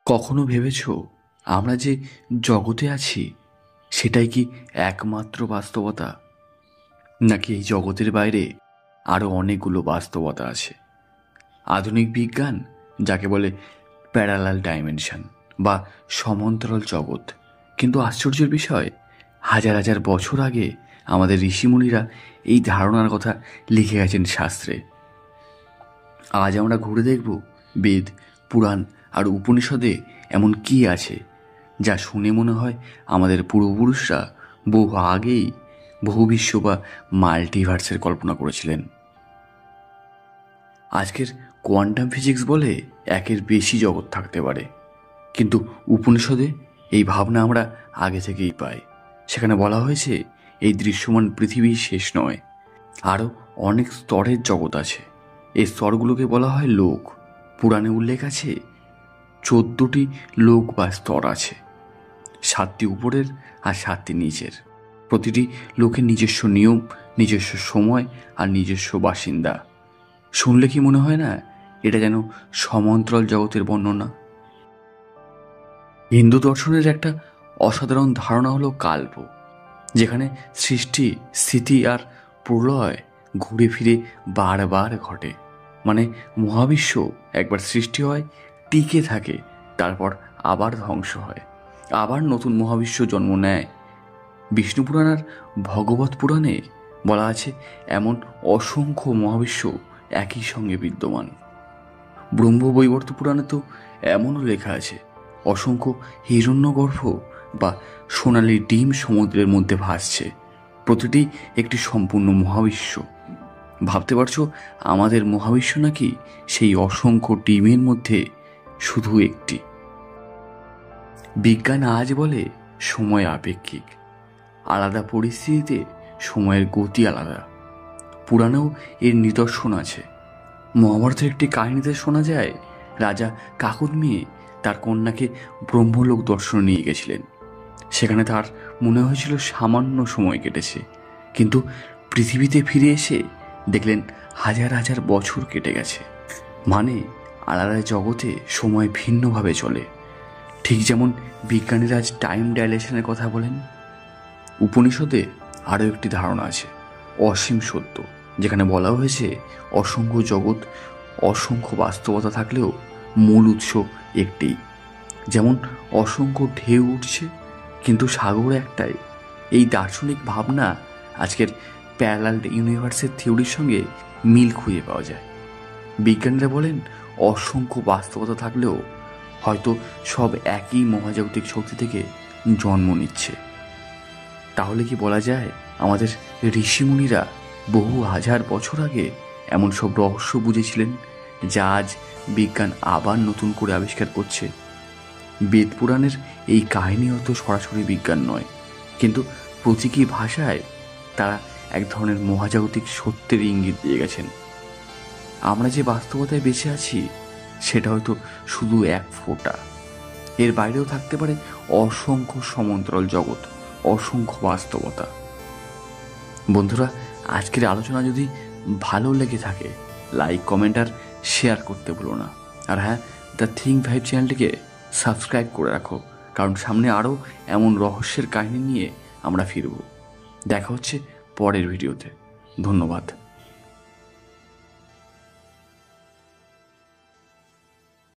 কখনো ভেবেছ আমরা যে জগতে আছি সেটাই কি একমাত্র বাস্তবতা, নাকি এই জগতের বাইরে আরও অনেকগুলো বাস্তবতা আছে? আধুনিক বিজ্ঞান যাকে বলে প্যারালাল ডাইমেনশন বা সমান্তরাল জগৎ, কিন্তু আশ্চর্যের বিষয় হাজার হাজার বছর আগে আমাদের ঋষিমুনিরা এই ধারণার কথা লিখে গেছেন শাস্ত্রে। আজ আমরা ঘুরে দেখব বেদ, পুরাণ আর উপনিষদে এমন কি আছে যা শুনে মনে হয় আমাদের পূর্বপুরুষরা বহু আগেই বহুবিশ্ব বা মাল্টিভার্সের কল্পনা করেছিলেন। আজকের কোয়ান্টাম ফিজিক্স বলে একের বেশি জগৎ থাকতে পারে, কিন্তু উপনিষদে এই ভাবনা আমরা আগে থেকেই পাই। সেখানে বলা হয়েছে এই দৃশ্যমান পৃথিবী শেষ নয়, আরও অনেক স্তরের জগৎ আছে। এই স্তরগুলোকে বলা হয় লোক। পুরাণে উল্লেখ আছে 14টি লোক বা স্তর আছে, 7টি উপরের আর 7টি নিচের। প্রতিটি লোকের নিজস্ব নিয়ম, নিজস্ব সময় আর নিজস্ব বাসিন্দা। শুনলে কি মনে হয় না এটা যেন সমান্তরাল জগতের বর্ণনা? হিন্দু দর্শনের একটা অসাধারণ ধারণা হলো কাল্প, যেখানে সৃষ্টি, স্থিতি আর প্রলয় ঘুরে ফিরে বারবার ঘটে। মানে মহাবিশ্ব একবার সৃষ্টি হয়, টিকে থাকে, তারপর আবার ধ্বংস হয়, আবার নতুন মহাবিশ্ব জন্ম নেয়। বিষ্ণু পুরাণ আর ভগবত পুরাণে বলা আছে এমন অসংখ্য মহাবিশ্ব একই সঙ্গে বিদ্যমান। ব্রহ্মবৈবর্ত পুরাণে তো এমনও লেখা আছে অসংখ্য হিরণ্যগর্ভ বা সোনালি ডিম সমুদ্রের মধ্যে ভাসছে, প্রতিটি একটি সম্পূর্ণ মহাবিশ্ব। ভাবতে পারছো আমাদের মহাবিশ্ব নাকি সেই অসংখ্য ডিমের মধ্যে শুধু একটি। বিজ্ঞান আজ বলে সময় আপেক্ষিক, আলাদা পরিস্থিতিতে সময়ের গতি আলাদা। পুরাণেও এর নিদর্শন আছে। মহাভারতের একটি কাহিনীতে শোনা যায় রাজা কাকুন্মিয়ে তার কন্যাকে ব্রহ্মলোক দর্শনে নিয়ে গেছিলেন। সেখানে তার মনে হয়েছিল সামান্য সময় কেটেছে, কিন্তু পৃথিবীতে ফিরে এসে দেখলেন হাজার হাজার বছর কেটে গেছে। মানে আলাদা জগতে সময় ভিন্নভাবে চলে। ঠিক যেমন বিজ্ঞানীরা আজ টাইম ডাইলেশনের কথা বলেন। উপনিষদে আরও একটি ধারণা আছে অসীম সত্য, যেখানে বলা হয়েছে অসংখ্য জগৎ, অসংখ্য বাস্তবতা থাকলেও মূল উৎস একটি। যেমন অসংখ্য ঢেউ উঠছে কিন্তু সাগর একটাই। এই দার্শনিক ভাবনা আজকের প্যারালাল ইউনিভার্সের থিওরির সঙ্গে মিল খুঁজে পাওয়া যায়। বিজ্ঞানীরা বলেন অসংখ্য বাস্তবতা থাকলেও হয়তো সব একই মহাজাগতিক শক্তি থেকে জন্ম নিচ্ছে। তাহলে কি বলা যায় আমাদের ঋষিমুনিরা বহু হাজার বছর আগে এমন সব রহস্য বুঝেছিলেন যা আজ বিজ্ঞান আবার নতুন করে আবিষ্কার করছে? বেদ পুরাণের এই কাহিনী হয়তো সরাসরি বিজ্ঞান নয়, কিন্তু প্রতীকী ভাষায় তারা এক ধরনের মহাজাগতিক সত্যের ইঙ্গিত দিয়ে গেছেন। আমরা যে বাস্তবতায় বেঁচে আছি সেটা হয়তো শুধু এক ফোঁটা, এর বাইরেও থাকতে পারে অসংখ্য সমান্তরাল জগৎ, অসংখ্য বাস্তবতা। বন্ধুরা, আজকের আলোচনা যদি ভালো লেগে থাকে লাইক, কমেন্ট আর শেয়ার করতে ভুলো না। আর হ্যাঁ, দ্য থিঙ্ক ভাইব চ্যানেলটিকে সাবস্ক্রাইব করে রাখো, কারণ সামনে আরও এমন রহস্যের কাহিনী নিয়ে আমরা ফিরব। দেখা হচ্ছে পরের ভিডিওতে। ধন্যবাদ।